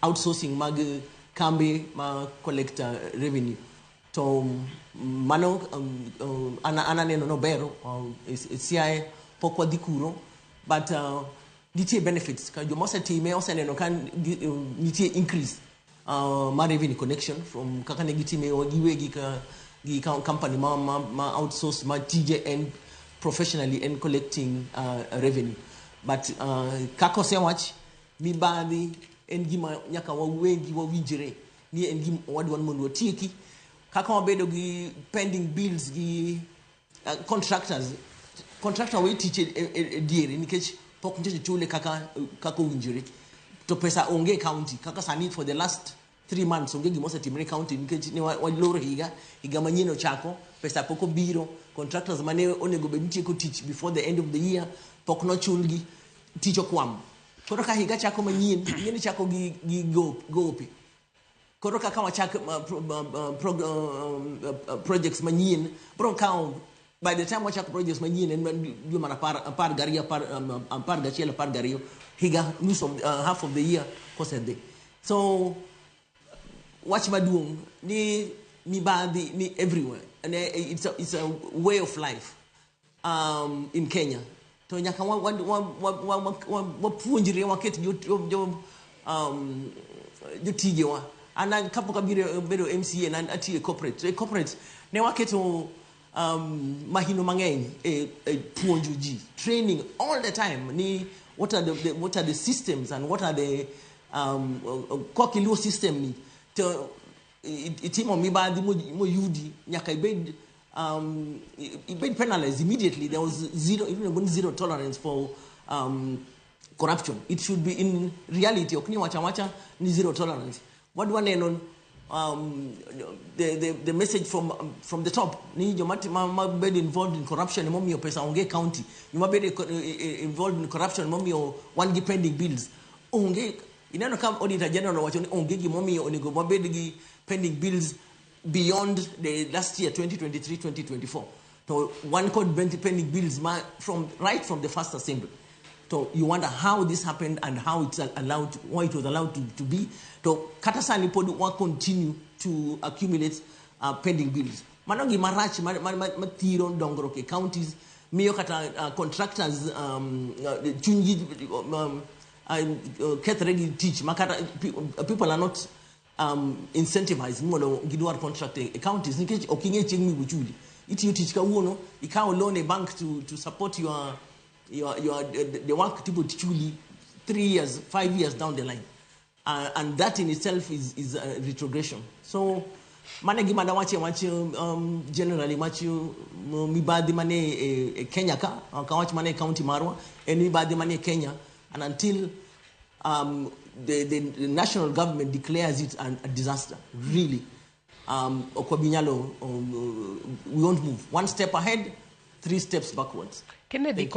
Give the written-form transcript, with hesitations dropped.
outsourcing mag kembe ma collect revenue to mano ana neno no bero siae pokwa dikuro but nitie benefits ka jo mose time ose neno kan nitie increase ma revenue connection from kaka ne gitime giwegi ka gi company ma outsource ma TJ and professionally and collecting revenue but kako se watch mi badi en gima nyaka wawengi wawinjire ni en gima wadwan mondo tieki kaka wabedo gi pending bills gi contractor we teach diere nikech pok nje chule kaka winjire to pesa onge county kaka sani for the last 3 months onge gimo setimre county nikech ne waloro higa manyino chako pesa poko biro contractors mane onego be ntieko teach before the end of the year pok no chulgi tich okwam koro ka higa chako manyien ngeni chako gi gopi koro kaka wachak projects manyien bro count by the time wachak projects manyien en juma na par gariyo higa half of the year kosede so watch maduong ni mibadi ni everywhere and it's a way of life in Kenya to nyaka wa puonjire waket jo tije wa ana kapo kabire bedo MCA na ati corporate ne waketo mahino mangeny puonjo ji training all the time ni what are the systems and what are the kokilo system ni to itimo mibadi mo yudi nyaka ibed penalized immediately. There was zero tolerance for corruption. It should be in reality okni wacha ni zero tolerance. What one and on the message from the top ni jomati ma bed involved in corruption mo mi pesa onge county you ma bed involved in corruption mo mi one pending bills onge inano come auditor general wacho ni onge gi mo mi onigo ma bed gi pending bills beyond the last year 2023-2024 so one code pending bills from the first assembly. So you wonder how this happened and how it's allowed, why it was allowed to be. So katasani podu wa continue to accumulate pending bills. Manongi marachi matiro dongro ke counties miyo kata contractors chunji get ready to teach. Makata people are not incentivized mono gidwar contract counties nikech okinge chingmi buchuli. Iti you teach ka uno ikaw loan a bank to support the work people truly 3 years, 5 years down the line, and that in itself is a retrogression. So, managi madawache generally machu mibadi mane Kenya ka kawachi mane county Marwa and mibadi mane Kenya, and until the national government declares it a disaster, really, Okwabinyalo, we won't move. 1 step ahead, 3 steps backwards. Kennedy,